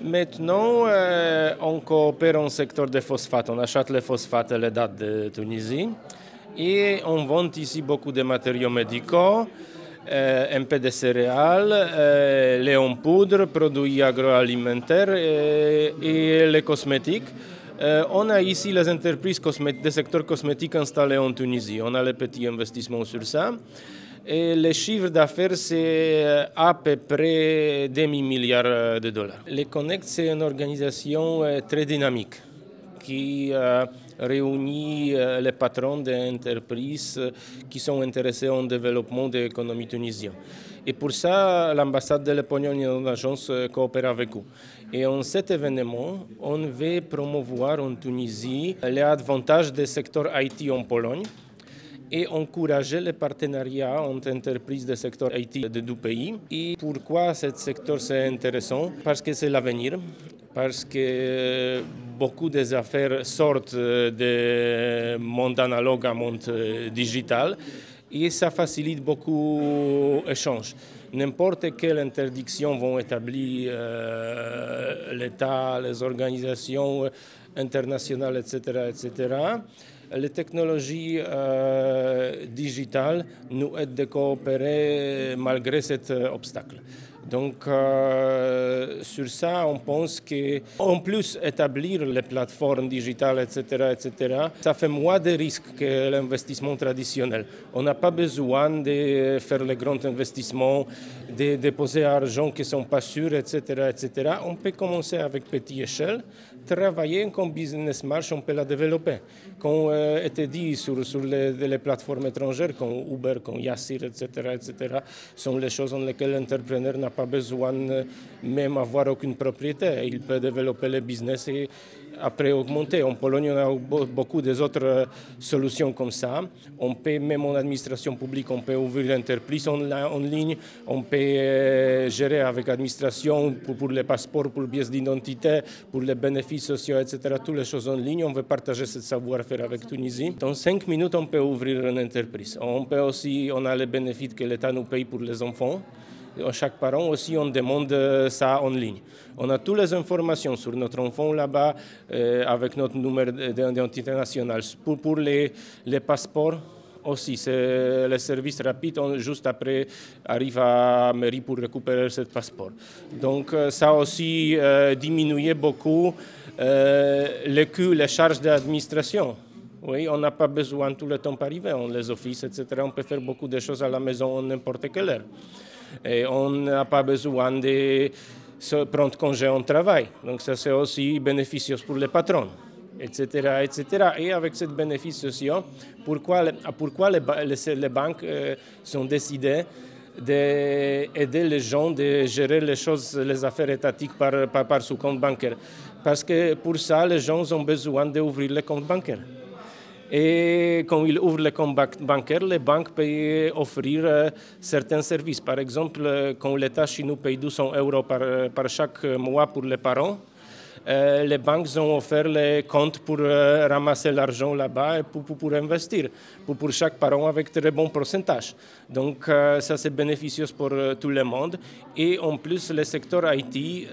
Maintenant, on coopère en secteur des phosphates. On achète les phosphates et les dates de Tunisie. Et on vend ici beaucoup de matériaux médicaux, un peu de céréales, lait en poudre, produits agroalimentaires et les cosmétiques. On a ici les entreprises des secteurs cosmétiques installées en Tunisie. On a les petits investissements sur ça. Et le chiffre d'affaires, c'est à peu près demi-milliard de dollars. Le Connect, c'est une organisation très dynamique qui réunit les patrons d'entreprises qui sont intéressés au développement de l'économie tunisienne. Et pour ça, l'ambassade de l'Eponion et l'agence coopèrent avec eux. Et en cet événement, on veut promouvoir en Tunisie les avantages du secteur IT en Pologne et encourager les partenariats entre entreprises du secteur IT des deux pays. Et pourquoi ce secteur c'est intéressant? Parce que c'est l'avenir, parce que beaucoup des affaires sortent du monde analogue à monde digital et ça facilite beaucoup l'échange. N'importe quelle interdiction vont établir l'État, les organisations internationales, etc. Les technologies digitales nous aident à coopérer malgré cet obstacle. Donc, sur ça, on pense qu'en plus établir les plateformes digitales, etc., ça fait moins de risques que l'investissement traditionnel. On n'a pas besoin de faire les grands investissements, de déposer argent qui ne sont pas sûrs, etc. On peut commencer avec petite échelle, travailler comme business marche, on peut la développer. Comme était dit sur les plateformes étrangères, comme Uber, comme Yassir, etc., sont les choses dans lesquelles l'entrepreneur n'a pas besoin même avoir aucune propriété. Il peut développer le business et après augmenter. En Pologne, on a beaucoup d'autres solutions comme ça. On peut, même en administration publique, on peut ouvrir l'entreprise en ligne, on peut gérer avec l'administration pour les passeports, pour les pièces d'identité, pour les bénéfices sociaux, etc. Toutes les choses en ligne. On veut partager ce savoir-faire avec Tunisie. Dans 5 minutes, on peut ouvrir une entreprise. On a les bénéfices que l'État nous paye pour les enfants. Chaque parent aussi, on demande ça en ligne. On a toutes les informations sur notre enfant là-bas avec notre numéro d'identité nationale. Pour les passeports aussi, c'est le service rapide. Juste après, arrive à la mairie pour récupérer ce passeport. Donc, ça aussi diminué beaucoup les coûts, les charges d'administration. Oui, on n'a pas besoin tout le temps d'arriver dans les offices, etc. On peut faire beaucoup de choses à la maison en n'importe quelle heure. Et on n'a pas besoin de se prendre congé en travail. Donc ça, c'est aussi bénéficieux pour les patrons, etc. Et avec ce bénéfice social, pourquoi les banques sont décidées d'aider les gens de gérer les choses, les affaires étatiques par son compte bancaire? Parce que pour ça, les gens ont besoin d'ouvrir le compte bancaire. Et quand ils ouvrent le compte bancaire, les banques peuvent offrir certains services. Par exemple, quand l'État chez nous paye 200 € par chaque mois pour les parents, les banques ont offert les comptes pour ramasser l'argent là-bas et pour investir, pour chaque parent avec très bon pourcentage. Donc ça c'est bénéficieux pour tout le monde. Et en plus, le secteur IT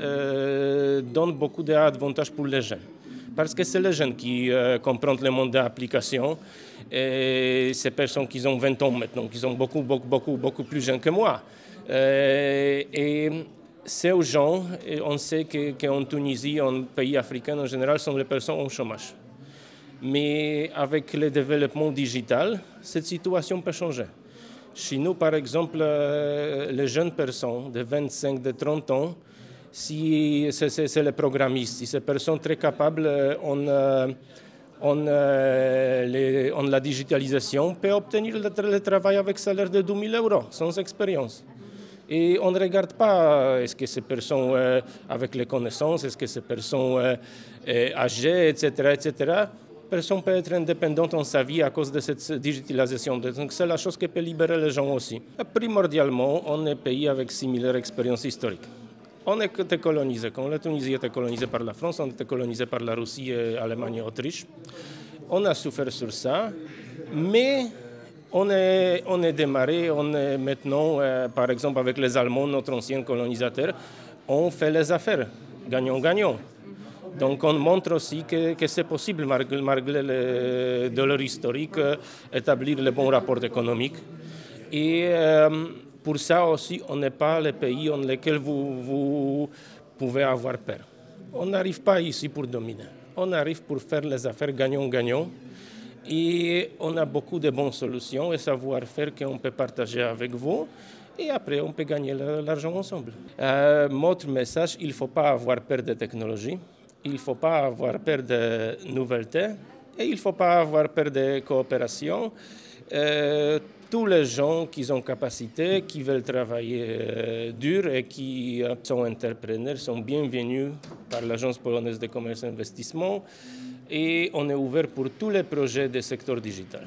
donne beaucoup d'avantages pour les jeunes. Parce que c'est les jeunes qui comprennent le monde de l'application. Et ces personnes qui ont 20 ans maintenant, qui sont beaucoup plus jeunes que moi. Et ces gens, on sait qu'en Tunisie, en pays africain en général, sont les personnes au chômage. Mais avec le développement digital, cette situation peut changer. Chez nous, par exemple, les jeunes personnes de 25, de 30 ans, si c'est les programmistes, si ces personnes très capables en la digitalisation peuvent obtenir le travail avec salaire de 2 000 € sans expérience. Et on ne regarde pas est-ce que ces personnes avec les connaissances, est-ce que ces personnes âgées, etc. Personne peut être indépendante en sa vie à cause de cette digitalisation. Donc c'est la chose qui peut libérer les gens aussi. Primordialement, on est un pays avec similaire expérience historique. On est décolonisé. Quand la Tunisie était colonisée par la France, on était colonisé par la Russie, l'Allemagne et l'Autriche. On a souffert sur ça, mais on est démarré, on est maintenant, par exemple avec les Allemands, notre ancien colonisateur, on fait les affaires. gagnant-gagnant. Donc on montre aussi que c'est possible, malgré les douleurs historiques, établir les bons rapports économiques. Et pour ça aussi, on n'est pas le pays dans lequel vous pouvez avoir peur. On n'arrive pas ici pour dominer. On arrive pour faire les affaires gagnant-gagnant. Et on a beaucoup de bonnes solutions et savoir-faire qu'on peut partager avec vous. Et après, on peut gagner l'argent ensemble. Notre message, il ne faut pas avoir peur de technologie. Il ne faut pas avoir peur de nouveautés. Et il ne faut pas avoir peur de coopération. Tous les gens qui ont capacité, qui veulent travailler dur et qui sont entrepreneurs sont bienvenus par l'Agence polonaise de commerce et d'investissement. Et on est ouvert pour tous les projets du secteur digital.